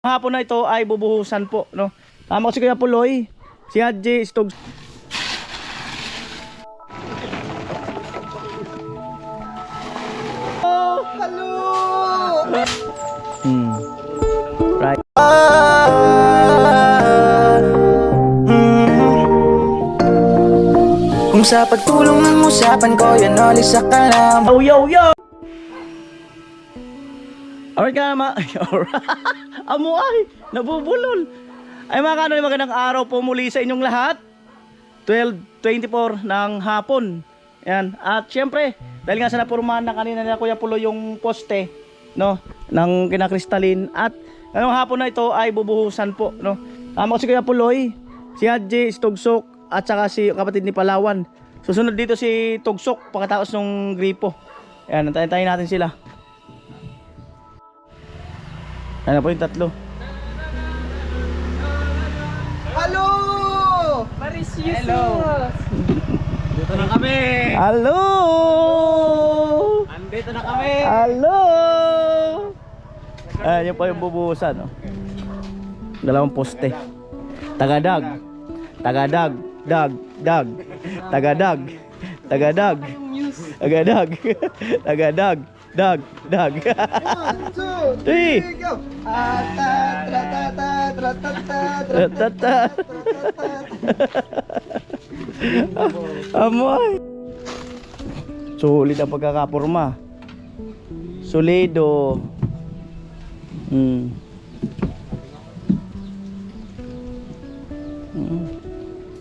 Hapon na ito ay bubuhusan po, no? Tama ko si Kuya Puloy, si Hadji, si Tog. Oh, hello! Right. Kung sa pagtulong ng usapan ko, yan alis sa kalam. Yo, yo, yo! Alright ka naman. Amo ay, nabubulol. Ay mga kanoli, magandang araw po muli sa inyong lahat. 12:24 ng hapon. Yan. At syempre, dahil nga sa napurmahan na kanina nila Kuya Pulo yung poste, no, ng kinakristalin. At ngayong hapon na ito ay bubuhusan po, no. Tama ko si Kuya Puloy, si Hadji, si Tugsok, at saka si kapatid ni Palawan. Susunod dito si Tugsok pagkatapos ng gripo. Yan, antayin natin sila. Ano po yung tatlo? Hello! Hello! Dito na kami! Hello! Andito na kami! Hello! Ayan, yun pa yung bubuhusan, no? Dalawang poste. Tagadag. Tagadag. Dag. Dag. Tagadag. Tagadag. Tagadag. Tagadag. Dag. Dag. 1, 2, 3. 3, go! Amoy. Sulit ang pagkakapurma. Solido.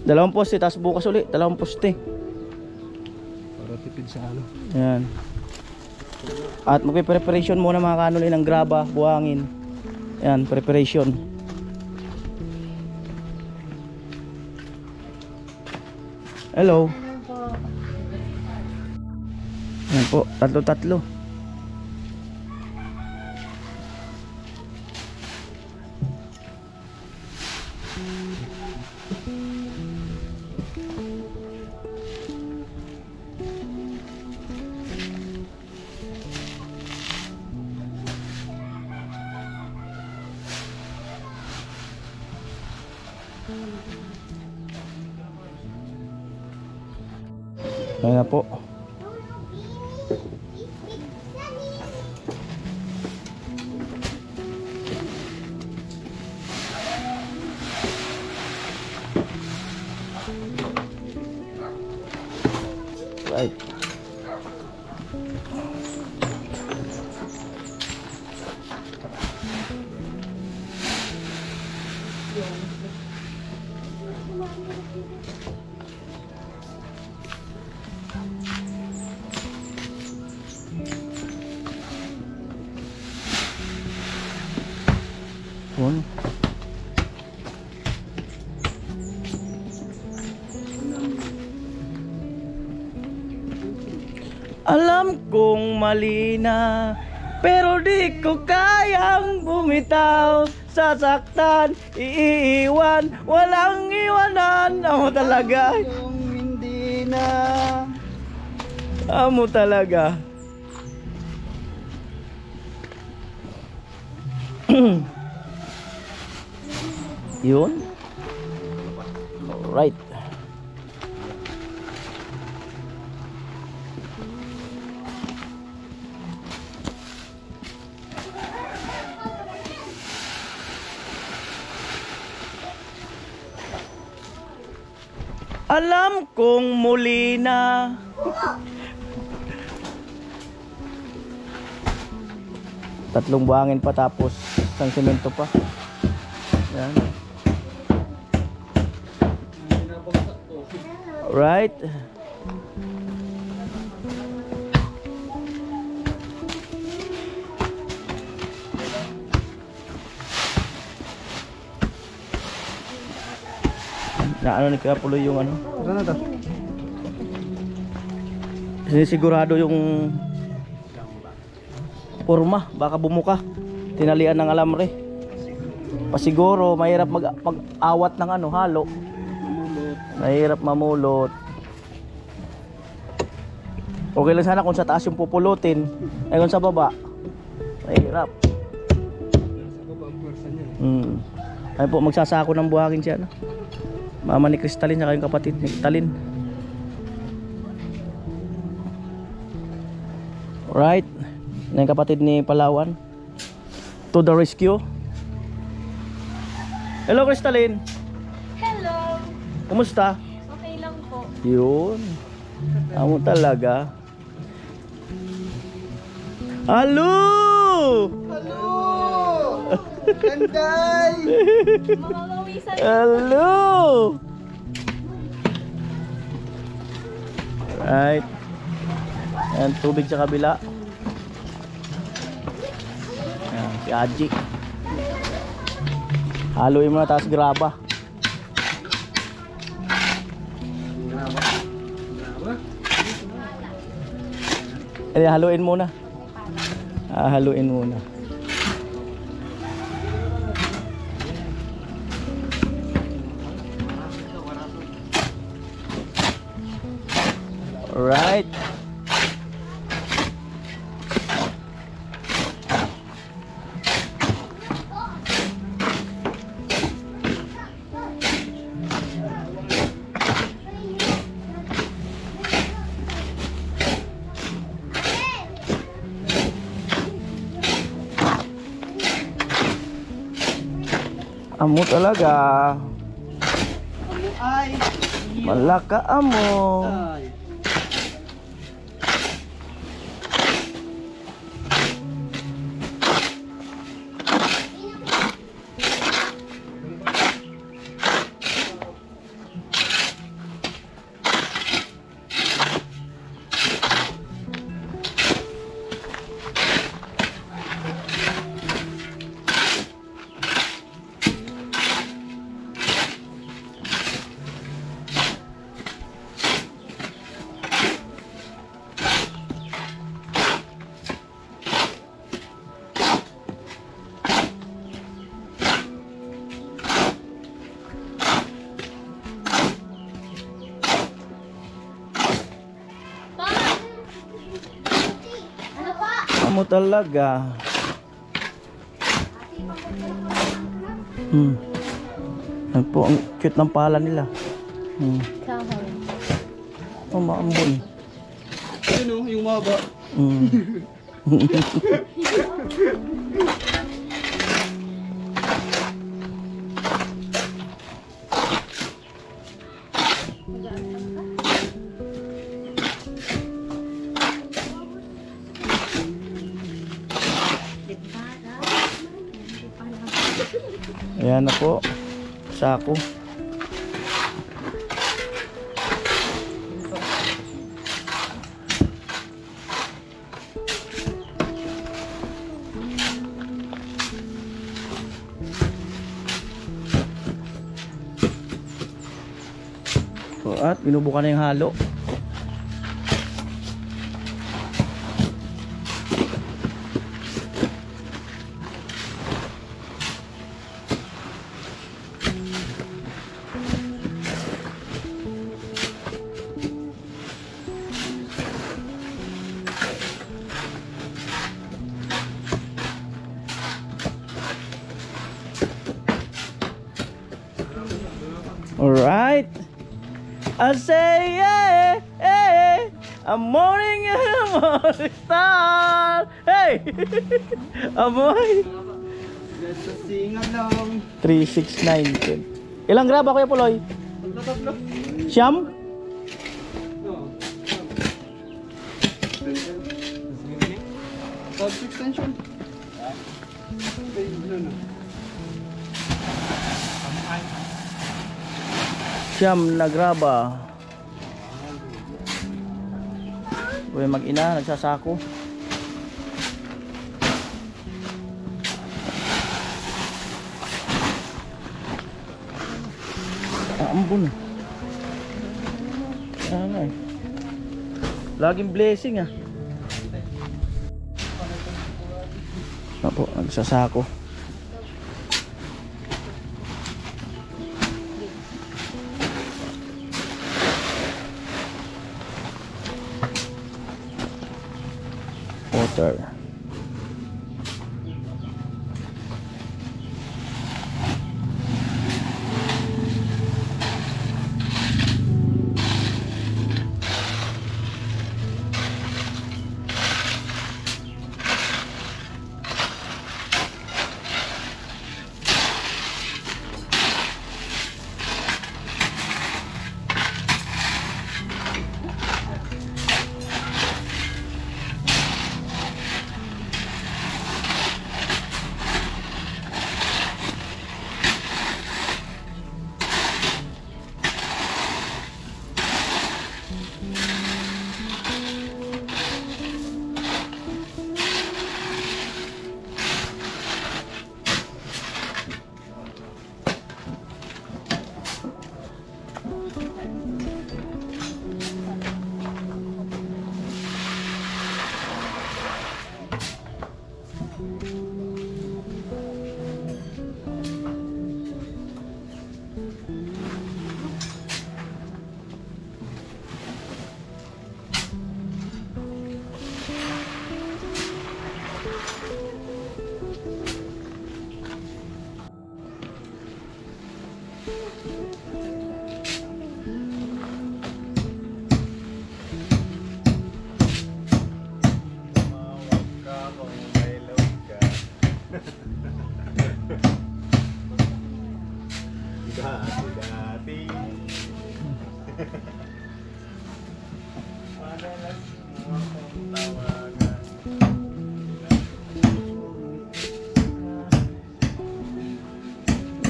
Dalawang poste, tapos bukas ulit, dalawang poste. Para tipid sa ano. Ayan. At magpe-preparation muna mga kanuli ng graba, buhangin. Ayan, preparation. Hello. Ayan po, tatlo-tatlo. Ayan na po. Right. One. Alam kong mali na, pero di ko kayang bumitaw. Sasaktan, iiwan, walang iwanan. Amo talaga. Yung hindi na. Amo talaga. Yun. Alright. Alam kong muli na. Tatlong buhangin pa tapos isang semento pa. Yan. Right. Na ano ni Kuya Puloy yung ano? Ano to? Sinisigurado yung porma, baka bumuka. Tinalian ng alamre. Pasiguro mahirap mag-awat ng ano, halo. Mahirap mamulot. Okay lang sana kung sa taas yung pupulutin. Ay kung sa baba, mahirap. Ay po, magsasako ng buhangin siya, no? Mama ni Crystalline, saka yung kapatid ni Crystalline. Right. Yung kapatid ni Palawan. To the rescue. Hello, Crystalline. Hello! Kumusta? Okay lang po. Yun. Amo talaga. Hello! Kanday! Mamawisan. Hello! Right. Ayan, tubig sa kabila. Ayan, si Aji. Haluin mo na, tapos graba. Haluin muna. Haluin muna. Alright. Amo talaga. Ay! Malaka amo. Ay! Amo talaga. Yan po, ang cute ng pala nila. Kahoy. Oh, maambon. Yun o, yung maba. Ayan na po. Sako. So, at binubukan na yung halo. Alright. I say yeah, hey, a morning star. Hey, amoy. Let's singan lang. 369. Ilang graba kuya Puloy? Tatlo. Siyam? Oo. Touch extension. Okay, ano. Siyam na graba. Uy, mag-ina, nagsasako. Ambon. Ano eh. Laging blessing ah. Apo, nagsasako. Water.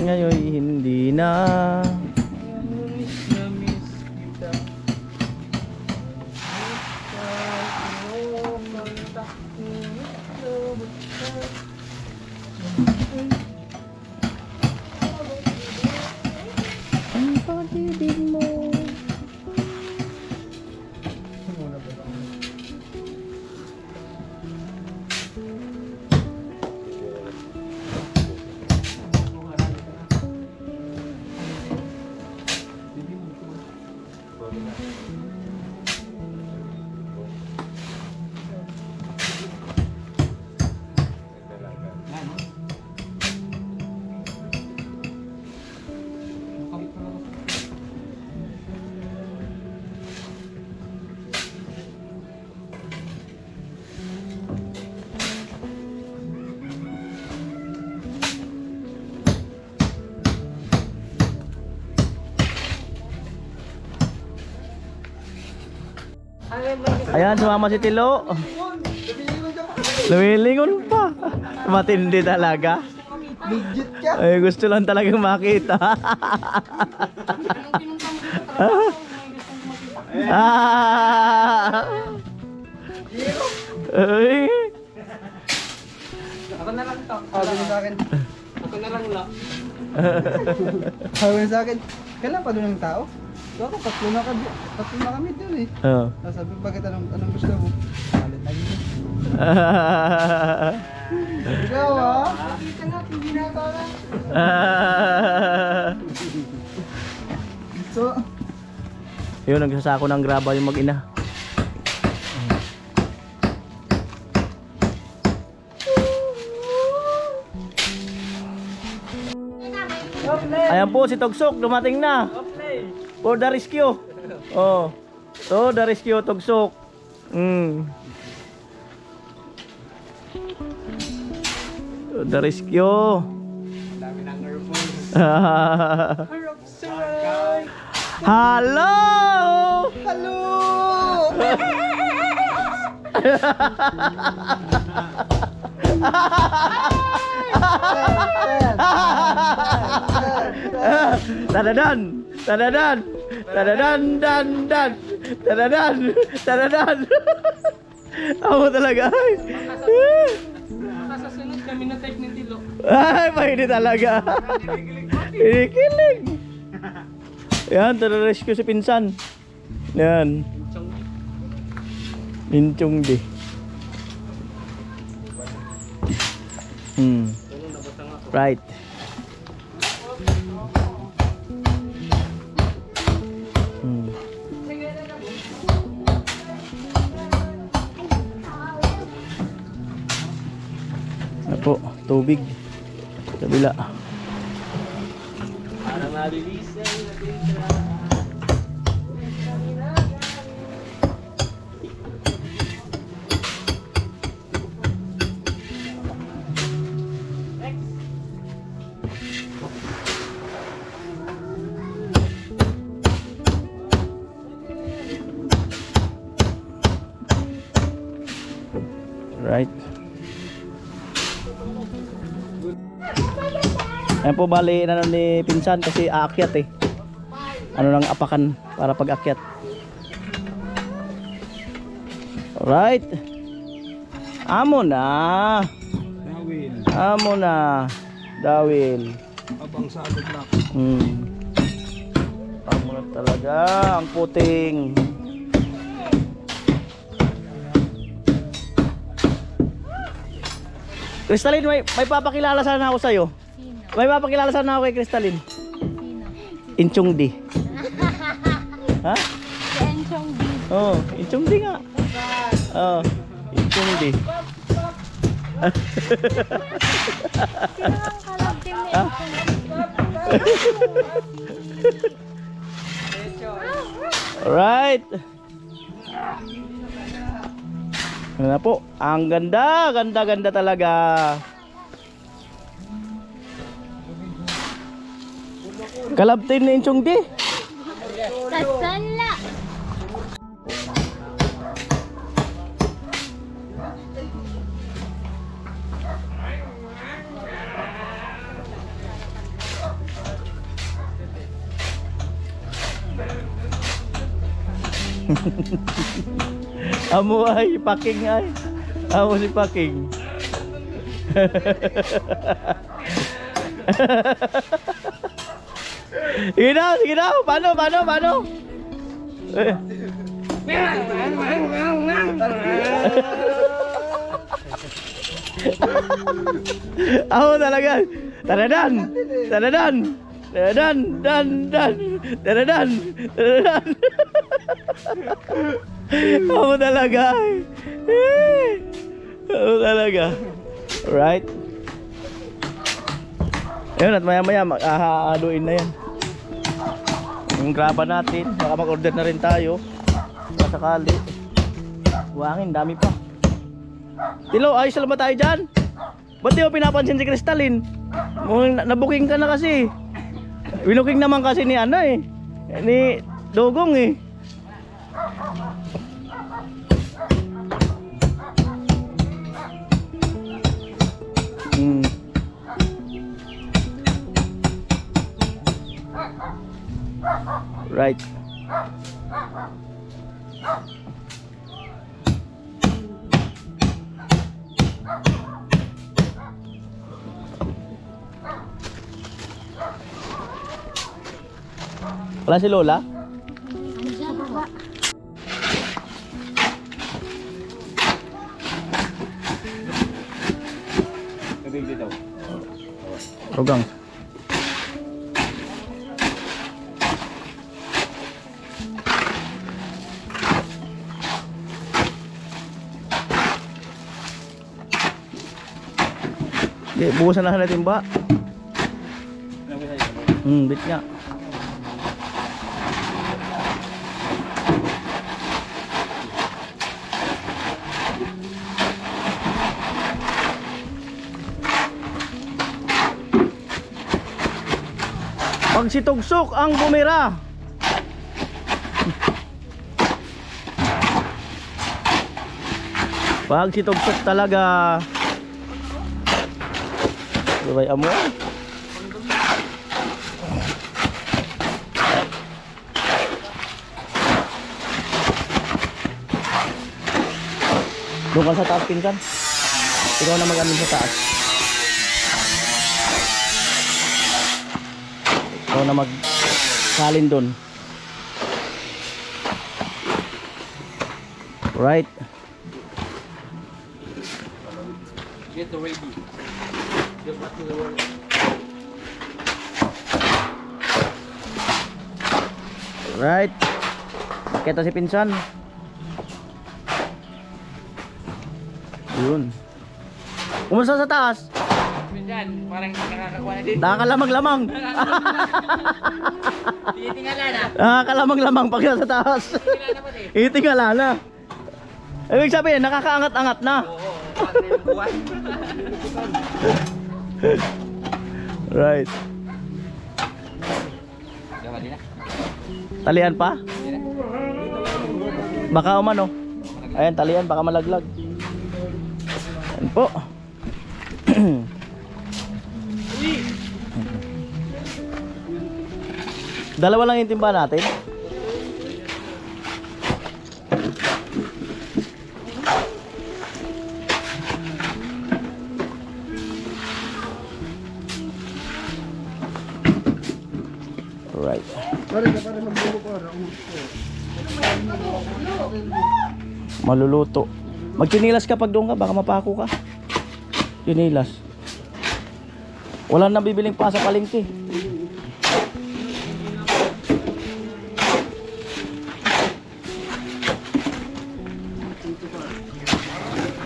Ngayon hindi na. Ang pag-ibig mo. Ayan, sumama si Tilo. Lumilingon pa. Matindi talaga. Legit ka. Ay, gusto lang talagang makita. Ay. Ako na lang to. Sabi niya sa akin. Ako na lang la. Sabi niya sa akin. Kailan pa doon ang tao? Ako, tatlo na kami doon eh. Oh. Sabi, bakit anong gusto mo? Palit lagi mo. Ikaw ah. Nakita nga, hindi na ito na. So, Yun, nagsasako ng graba yung mag-ina. Ayan po si Togsok, dumating na. For the rescue. Oh. So, the rescue Togsok. The rescue. dami ng airpods. Hello! Hello! Tadadan! Tadadan! Tadadan! Dan! Dan! Tadadan! Tadadan! Ako talaga ay! Kasasunod kami na type ni Tilo. Ay! Pahindi talaga! Kinikilig! Yan, tara-rescue si Pinsan. Yan. Minchong di. Right. Apo, tubig. Kabila. Para mabilisan natin siya. Right. Ayan po, bali ano ni Pinsan kasi aakyat eh. Ano nang apakan para pag-akyat. Alright. Amo na. Dawil. Amo na. Dawil. Abang sa alog na. Amo na talaga ang puting. Crystalline, may papakilala sana ako sa'yo. Sino? May papakilala sana ako kay Crystalline. Sino? Inchong di. Ha? Si Enchong D. Oh, Inchong di nga. Oh, Inchong di. Sino ang kalab team ni Enchong D? Alright. Ano na po? Ang ganda, ganda, ganda talaga. Kalabtin na yung di. Sasala. Amo ay paking ay. Amo si paking. Sige na, sige na. Paano? Ako talaga. Taradan. Ako talaga. Ako talaga. Alright. Ayun, at maya maya hahaluin na yan. Yung graba natin. Baka mag-order na rin tayo. Sakali. Buhangin, dami pa. Tilo, ayos lang ba tayo dyan? Ba't di mo pinapansin si Crystalline? Nabuking ka na kasi. Binuking naman kasi ni ano eh. Ni Dogong eh. Right. Wala si Lola? Andiyan ba? Rogang. Okay, bukasan na natin ba? Bit nga. Pag si Tugsok ang bumira. Pag si Tugsok talaga. Sabay amo. Doon ka sa taas, pinsan. Ikaw na mag-amin sa taas. Ikaw na mag-salin doon. Right. Get ready. Get back to the work. Right. Makita si pinsan. Yun. Kumusta sa taas? Minsan, parang nakakakuha na din. Nakakalamang-lamang. Tinitingala na. Nakakalamang-lamang pag nasa taas. Tingala na pati. Itingala na. Ibig sabihin, nakakaangat-angat na. Oo, parang yung buwan. Right. Gawa din na. Talian pa? Baka umano. Ayan, talian, baka malaglag. Ayan po. Dalawa lang yung timba natin. Right. Maluluto. Magchinilas ka pag doon ka, baka mapako ka. Chinilas. Wala nang bibiling pa sa palengke.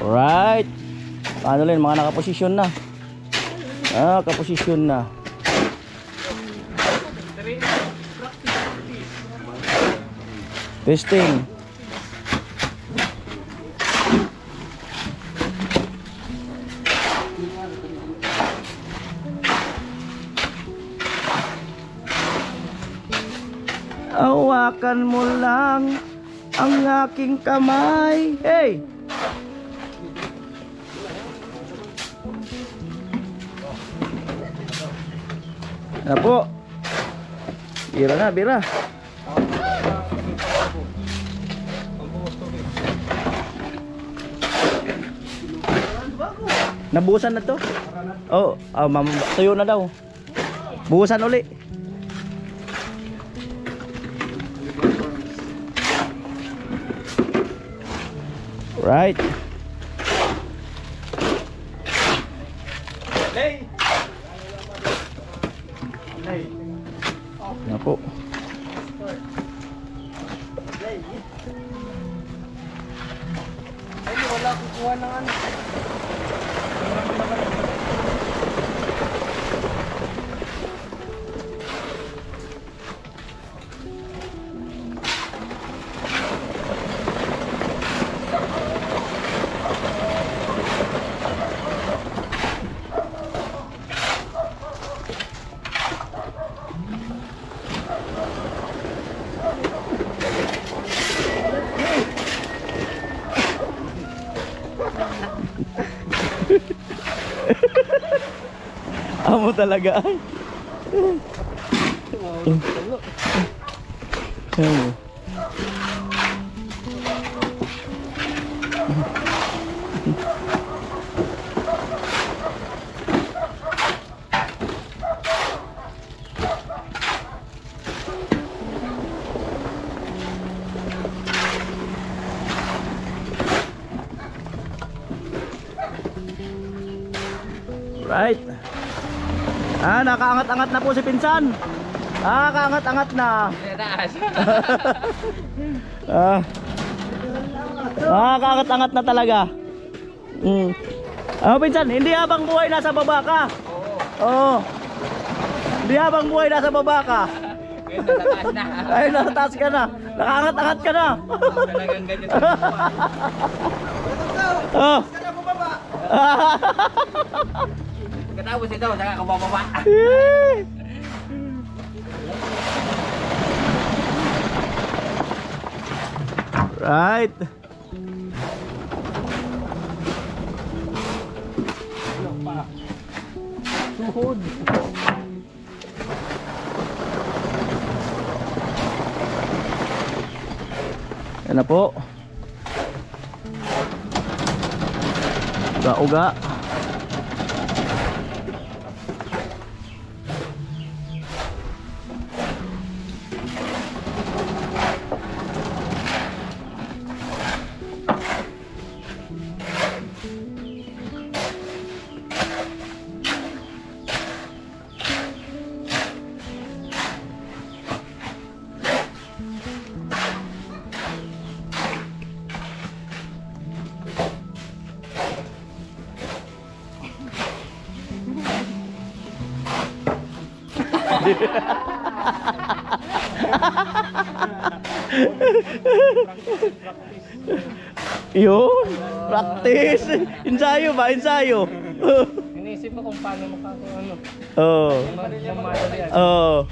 Right. Paano rin, mga nakaposisyon na. Nakaposisyon na. Testing. Hawakan mo lang ang aking kamay. Hey! Ano po? Bira na, bira. Nabuhusan na to? Oo, tuyo na daw. Buhusan uli. Right. Yan po. Ay, wala kukuha ng ano. Amo talaga ay. Right. Nakaangat-angat na po si Pinsan. Kaangat-angat na. Kaangat-angat na talaga. Pinsan, hindi habang buhay nasa baba ka. Oo. Hindi habang buhay nasa baba ka. Ay, nasa taas ka na. Nakaangat-angat ka na. Talagang ganyan. Oh. Katapos ito, saka kabababa. Right. Tuhod. Yan na po. Uga-uga. Yun, practice. Ensayo ba? Ensayo. Inisip ko kung paano makakaano. Ano. Oh. Yung model yan. Oh.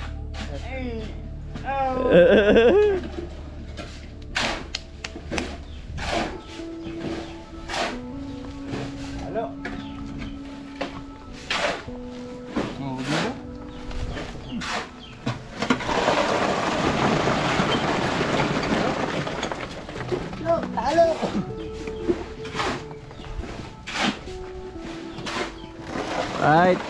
Hello. Oh, dito? Talo. Right.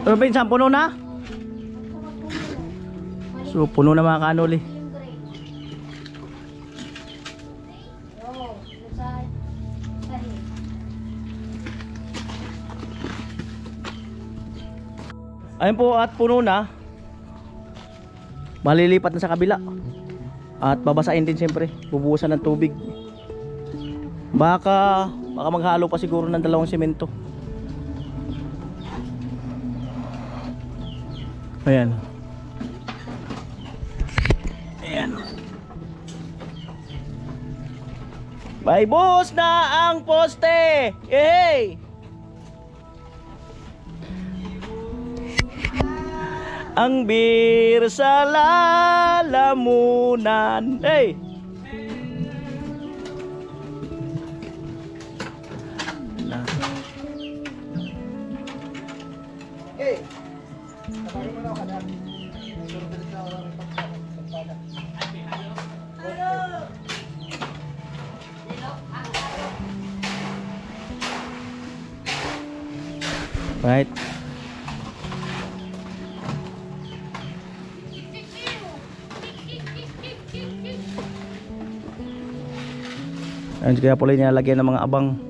Ano ba yun? Puno na? So puno na mga kanoli. Ayun po at puno na. Malilipat na sa kabila. At babasain din siyempre. Bubuhusan ng tubig. Baka maghalo pa siguro ng 2 semento. Ayan. Ayan. May buhos na ang poste. Yay! Ang bir sa lalamunan. Hey! Hey! Tabarin mo na ako na. Sunod na ako ng pagpapala. Right. Ayan, kaya pala nilalagyan ng mga abang.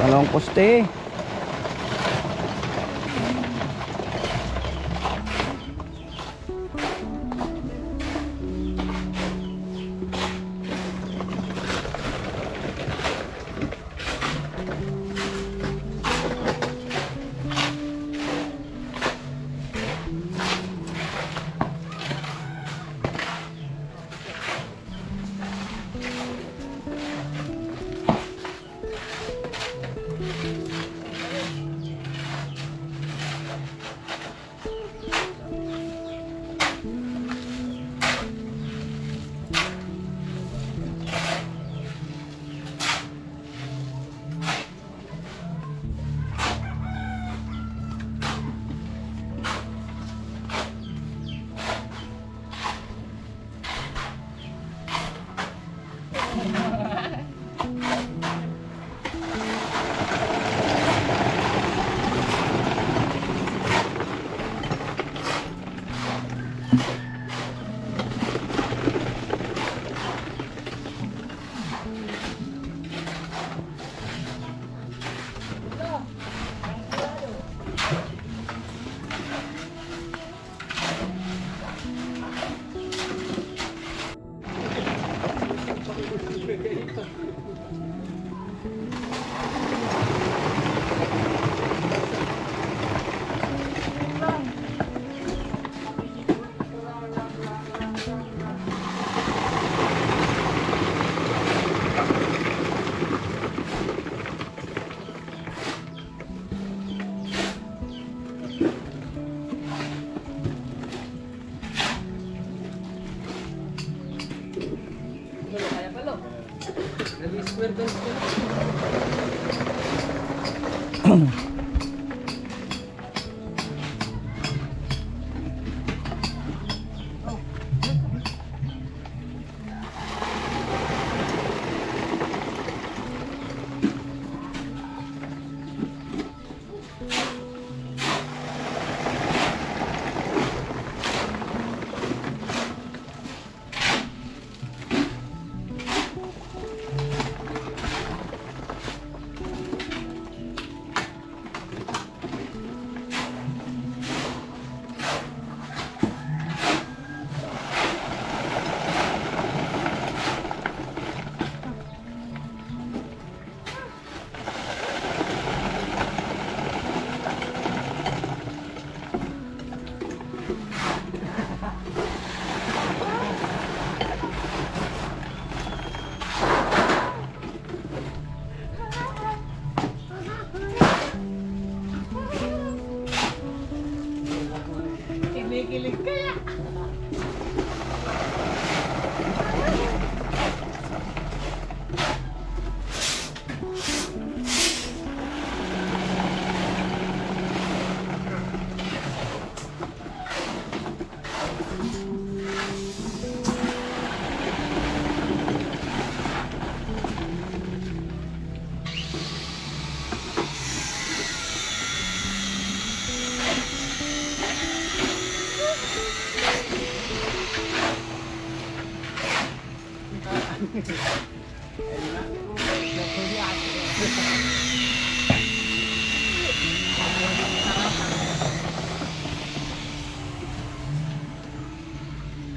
Dalawang poste.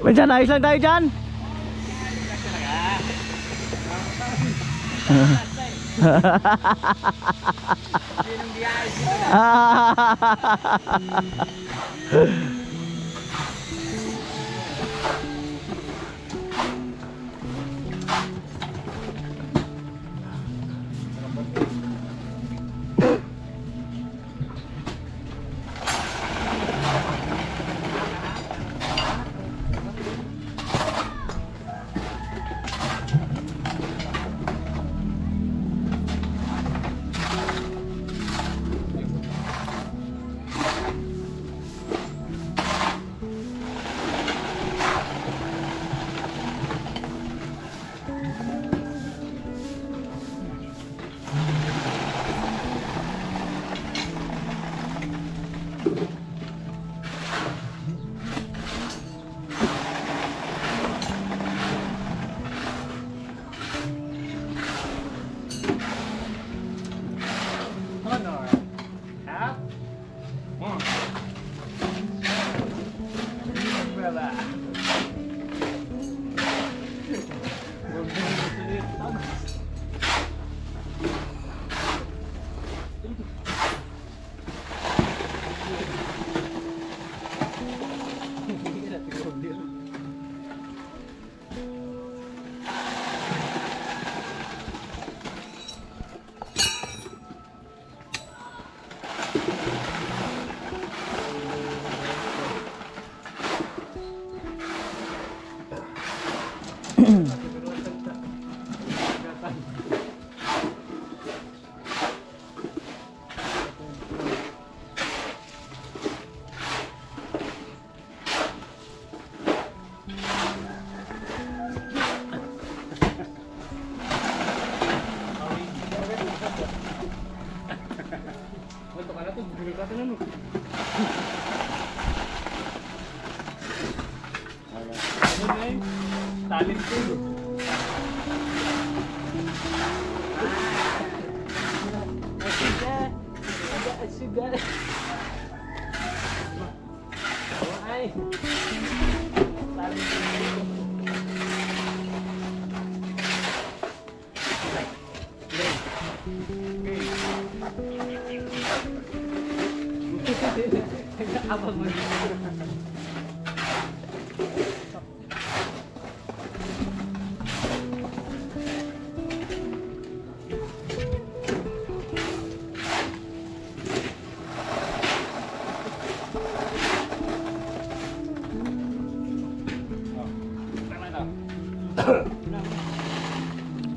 Minsan, ayos lang tayo dyan.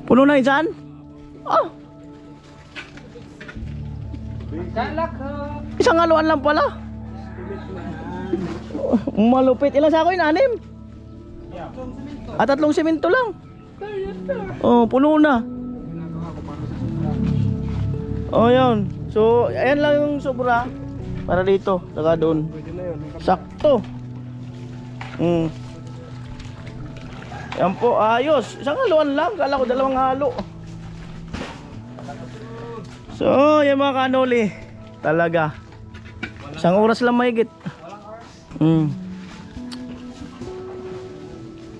Puno na dyan? Oh, isang haluan lang pala. Malupit. Ilang sako yun? 6? At 3 semento lang. Oh, puno na. Oh, yun. So, ayan lang yung sobra. Para dito, saka doon. Sakto. Yan po, ayos. Isang haluan lang. Kala ko 2 halo. So, yung mga kanoli. Talaga. Isang oras lang mahigit.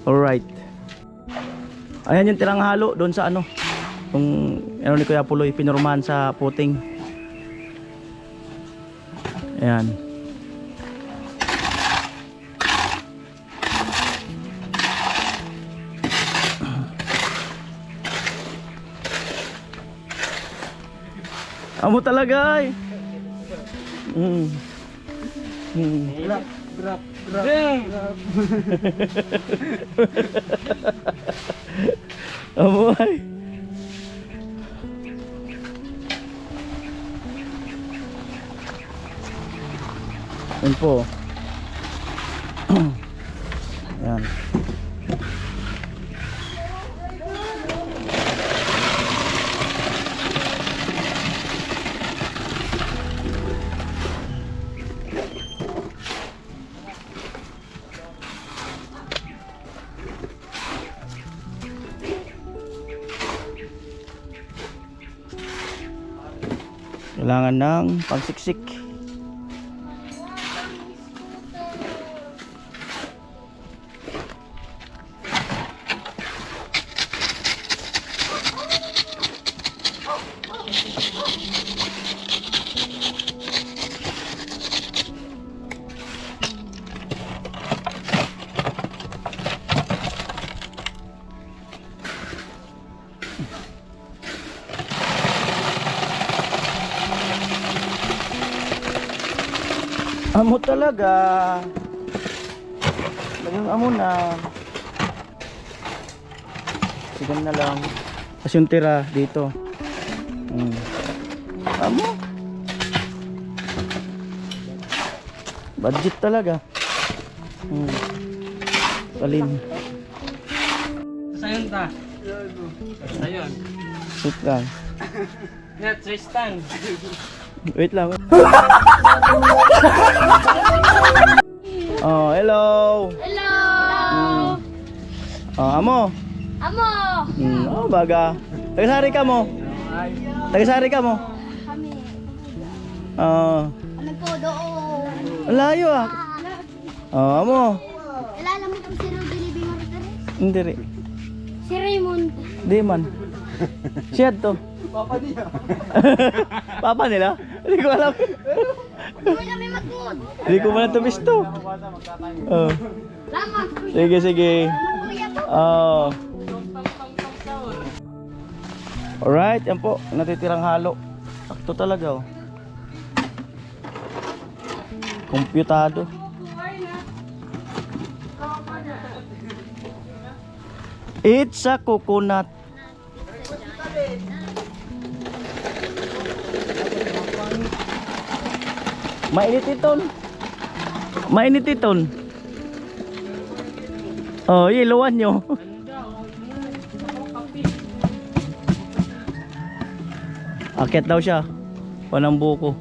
Alright. Ayan yung tirang halo doon sa ano. Kung ano ni Kuya Puloy, pinurmahan sa puting. Ayan. Amo talaga ay. Grab. Amo ay. Yan po. Yan. Kailangan ng pagsiksik. Amo talaga. Lagyan amo na. Sigan na lang. Tapos yung tira dito. Amo. Budget talaga. Talin. Sayon ta. Sayon. Wait lang. Net Tristan. Wait lang. Oh, hello. Hello! Oh, amo. Amo! Oh, baga. Tagasari ka mo. Tagasari ka mo. Kami. Oh, Ano po doon? ang layo ah. Oh, amo. Ilala mo kung sino Bilibing Martires? Hindi rin. Si Raymond. Di man. Siya to. Papa niya. Papa nila? Hindi ko alam. Huwag kami magmud. Hindi ko man ito bisto. Oh. Salamat. Sige, sige. Kuya po. Oh. Alright, yan po. Natitirang halo. Sakto talaga oh. Kompyutado. It's a coconut. Mainit iton. Mainit iton. Oh, iluwan nyo. Akit daw siya. Panang buko.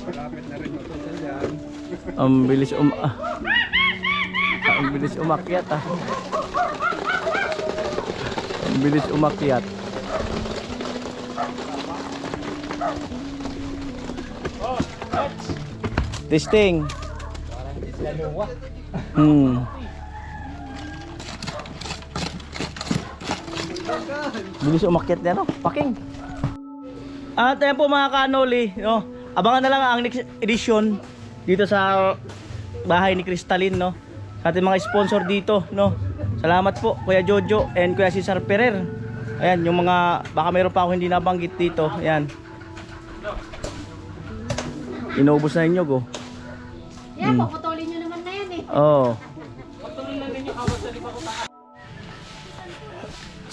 Malapit na rin mapunta dyan. Ang bilis umakyat ah. Ang bilis umakyat. Testing. Bilis umakyat niya, no? Paking. At ayan po mga kanoli, no? Abangan na lang ang next edition dito sa bahay ni Crystalline, no? Sa ating mga sponsor dito, no? Salamat po Kuya Jojo and Kuya Cesar Ferrer. Ayan, yung mga baka mayroon pa ako hindi nabanggit dito. Ayan. Inubos na inyo go. Yan, paputulin nyo naman na yan eh. Oh.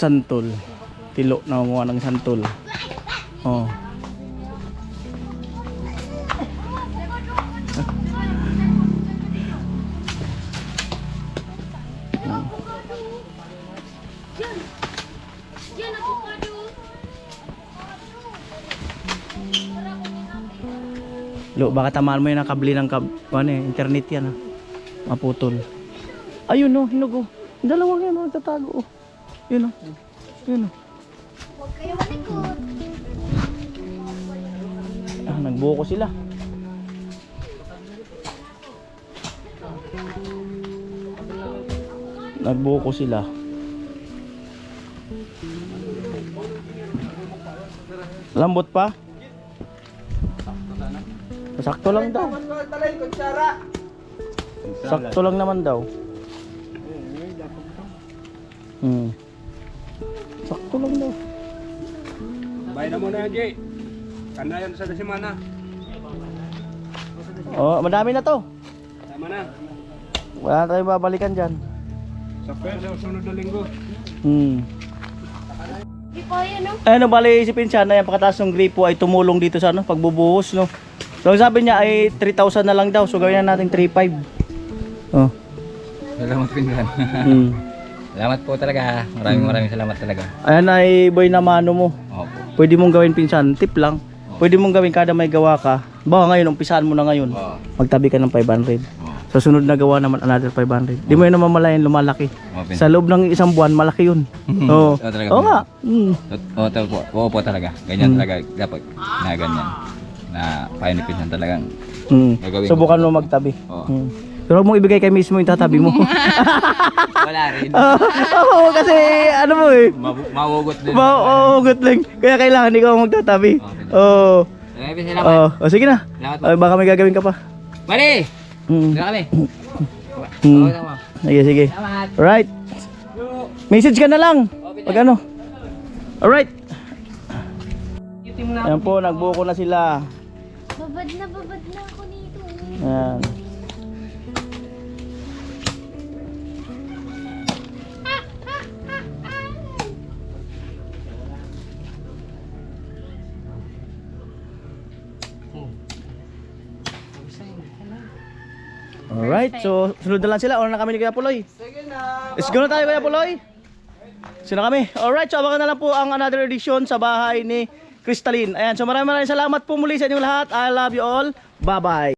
Santol. Tilo na kumuha ng santol. Oh. Yan. Yan, avocado. Lo, baka tamaan mo yung nakabili ng internet yan ah. Maputol. Ayun oh, hinog oh. Dalawang yan oh, nagtatago oh. Yun oh. Yun oh. Huwag kayo malikot. Ah, nagbuko sila. Nagbuko sila. Lambot pa? Sakto lang daw. Talay, kutsara. Sakto lang naman daw. Sakto lang daw. Bayan na muna yan, Jay. Kanda yan sa semana. Oh, madami na to. Tama na. Wala na tayong babalikan dyan. Sa pwede, sa sunod na linggo. Di po yan, no? Ano bali si Pinsan na yan pagkataas ng gripo ay tumulong dito sa ano, pagbubuhos no. So ang sabi niya ay 3,000 na lang daw. So gawin na natin 3,500. Oh. Salamat Pinsan. Salamat po talaga. Maraming salamat talaga. Ayan ay boy na mano mo. Opo. Pwede mong gawin Pinsan, tip lang. Pwede mong gawin kada may gawa ka. Bawa ngayon, umpisahan mo na ngayon. Oo. Magtabi ka ng 500. Oo. Sa sunod na gawa naman another 500. Di mo yun namamalayan lumalaki. Oo, Pinsan. Sa loob ng isang buwan, malaki yun. Oo. Oo, talaga, Oo nga. Oo, oo po talaga. Ganyan talaga dapat na ganyan. Na payo ni Pinsan talagang gagawin ko. Subukan mo magtabi. Oo. Pero huwag mong ibigay kay mismo yung tatabi mo. Wala rin. Oo, kasi ano mo eh. Mawugot din. Mauugot lang. Kaya kailangan ikaw magtatabi. Oo. Salamat. Oh, sige na. Salamat po. Ay, baka may gagawin ka pa. Mali! Mm. Dito kami. Mm. Oo, tama. Sige, sige. Salamat. Alright. Message ka na lang. Pag ano. Alright. Ayan po, nagbuko na sila. Babad na ako nito. Ayan. Alright, so sunod na lang sila. Una na kami ni Kuya Puloy. Sige na. Let's go na tayo Kuya Puloy. Sino kami? Alright, so abangan na lang po ang another edition sa bahay ni Crystalline. Ayan, so maraming salamat po muli sa inyong lahat. I love you all. Bye-bye.